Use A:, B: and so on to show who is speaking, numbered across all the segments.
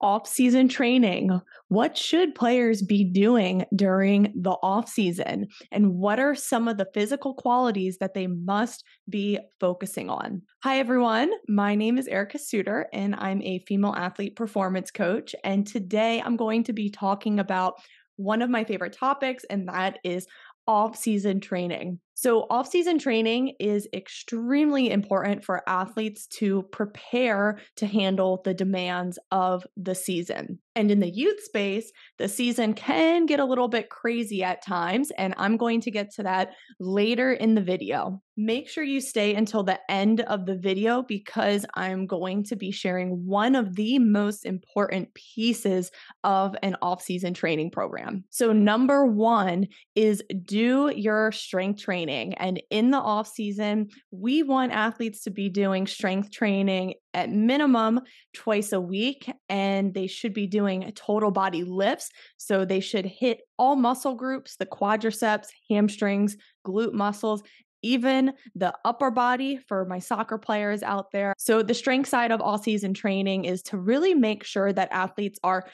A: Off-season training. What should players be doing during the off-season? And what are some of the physical qualities that they must be focusing on? Hi, everyone. My name is Erica Suter, and I'm a female athlete performance coach. And today I'm going to be talking about one of my favorite topics, and that is off-season training. So, off-season training is extremely important for athletes to prepare to handle the demands of the season. And in the youth space, the season can get a little bit crazy at times, and I'm going to get to that later in the video. Make sure you stay until the end of the video because I'm going to be sharing one of the most important pieces of an off-season training program. So, number one is do your strength training. And in the off season, we want athletes to be doing strength training at minimum twice a week, and they should be doing total body lifts. So they should hit all muscle groups, the quadriceps, hamstrings, glute muscles, even the upper body for my soccer players out there. So the strength side of all-season training is to really make sure that athletes are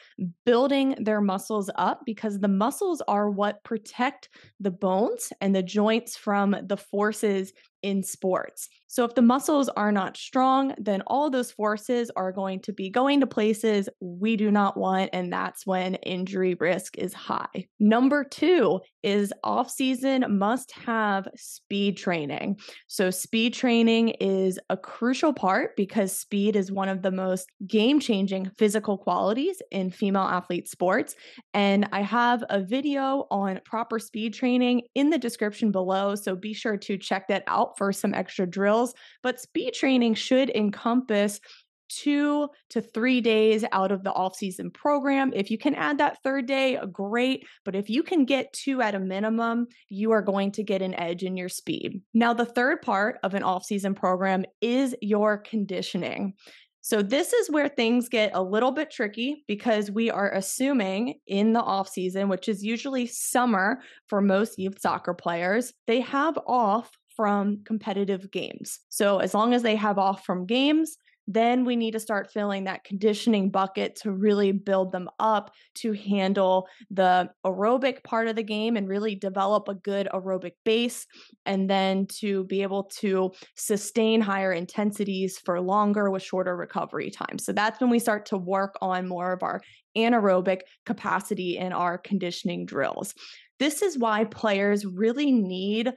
A: building their muscles up because the muscles are what protect the bones and the joints from the forces in sports. So if the muscles are not strong, then all those forces are going to be going to places we do not want, and that's when injury risk is high. Number two is off-season must have speed training. So speed training is a crucial part because speed is one of the most game-changing physical qualities in female athlete sports. And I have a video on proper speed training in the description below, so be sure to check that out for some extra drills. But speed training should encompass 2 to 3 days out of the off-season program. If you can add that third day, great. But if you can get 2 at a minimum, you are going to get an edge in your speed. Now, the third part of an off-season program is your conditioning. So this is where things get a little bit tricky because we are assuming in the off season, which is usually summer for most youth soccer players, they have off from competitive games. So as long as they have off from games, then we need to start filling that conditioning bucket to really build them up to handle the aerobic part of the game and really develop a good aerobic base, and then to be able to sustain higher intensities for longer with shorter recovery time. So that's when we start to work on more of our anaerobic capacity in our conditioning drills. This is why players really need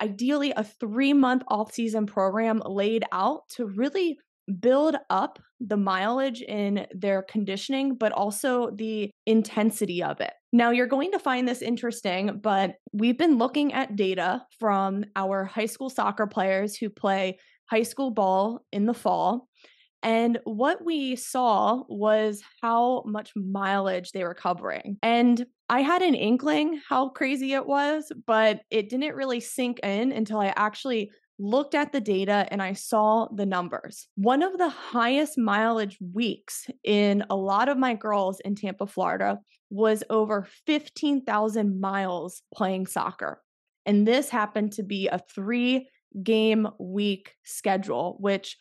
A: ideally a 3-month off-season program laid out to really build up the mileage in their conditioning, but also the intensity of it. Now, you're going to find this interesting, but we've been looking at data from our high school soccer players who play high school ball in the fall. And what we saw was how much mileage they were covering. And I had an inkling how crazy it was, but it didn't really sink in until I actually looked at the data and I saw the numbers. One of the highest mileage weeks in a lot of my girls in Tampa, Florida, was over 15,000 miles playing soccer. And this happened to be a 3-game week schedule, which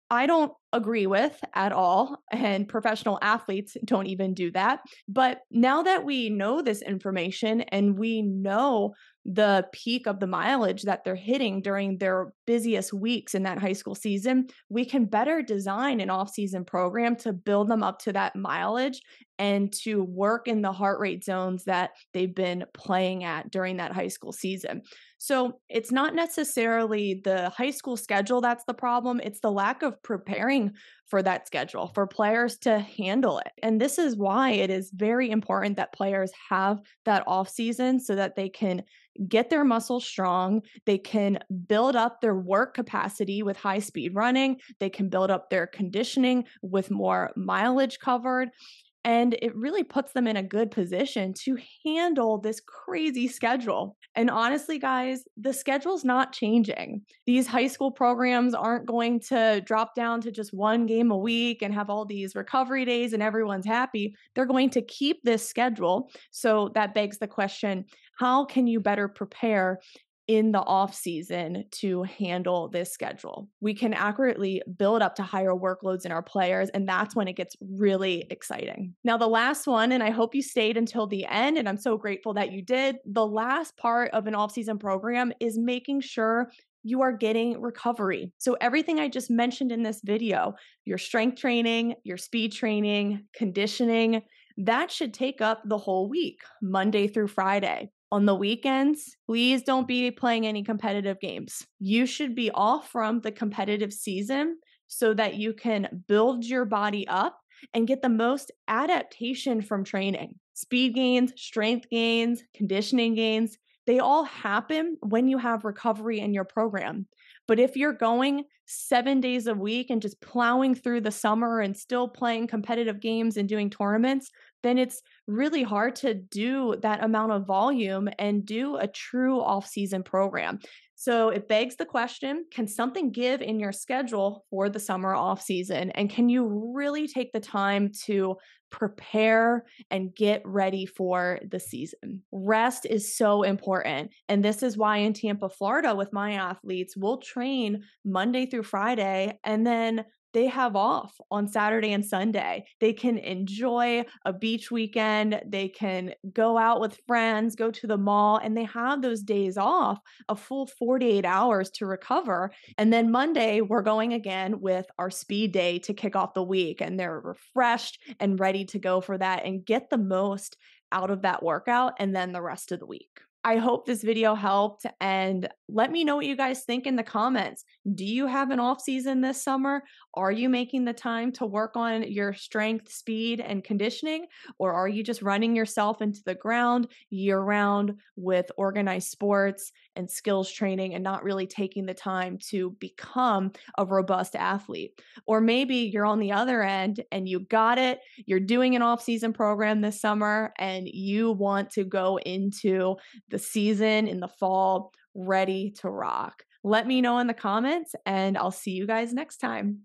A: I don't agree with at all, and professional athletes don't even do that. But now that we know this information and we know the peak of the mileage that they're hitting during their busiest weeks in that high school season, we can better design an off-season program to build them up to that mileage and to work in the heart rate zones that they've been playing at during that high school season. So it's not necessarily the high school schedule that's the problem. It's the lack of preparing for that schedule, for players to handle it. And this is why it is very important that players have that off season so that they can get their muscles strong. They can build up their work capacity with high speed running. They can build up their conditioning with more mileage covered. And it really puts them in a good position to handle this crazy schedule. And honestly, guys, the schedule's not changing. These high school programs aren't going to drop down to just 1 game a week and have all these recovery days and everyone's happy. They're going to keep this schedule. So that begs the question, how can you better prepare in the off season to handle this schedule. We can accurately build up to higher workloads in our players, and that's when it gets really exciting. Now, the last one, and I hope you stayed until the end, and I'm so grateful that you did. The last part of an off season program is making sure you are getting recovery. So, everything I just mentioned in this video, your strength training, your speed training, conditioning, that should take up the whole week, Monday through Friday. On the weekends, please don't be playing any competitive games. You should be off from the competitive season so that you can build your body up and get the most adaptation from training. Speed gains, strength gains, conditioning gains, they all happen when you have recovery in your program. But if you're going 7 days a week and just plowing through the summer and still playing competitive games and doing tournaments, then it's really hard to do that amount of volume and do a true off-season program. So it begs the question, can something give in your schedule for the summer off season? And can you really take the time to prepare and get ready for the season? Rest is so important. And this is why in Tampa, Florida, with my athletes, we'll train Monday through Friday and then they have off on Saturday and Sunday. They can enjoy a beach weekend. They can go out with friends, go to the mall, and they have those days off, a full 48 hours to recover. And then Monday, we're going again with our speed day to kick off the week. And they're refreshed and ready to go for that and get the most out of that workout and then the rest of the week. I hope this video helped and let me know what you guys think in the comments. Do you have an off season this summer? Are you making the time to work on your strength, speed, and conditioning? Or are you just running yourself into the ground year round with organized sports and skills training and not really taking the time to become a robust athlete? Or maybe you're on the other end and you got it, you're doing an off season program this summer and you want to go into the season in the fall ready to rock. Let me know in the comments and I'll see you guys next time.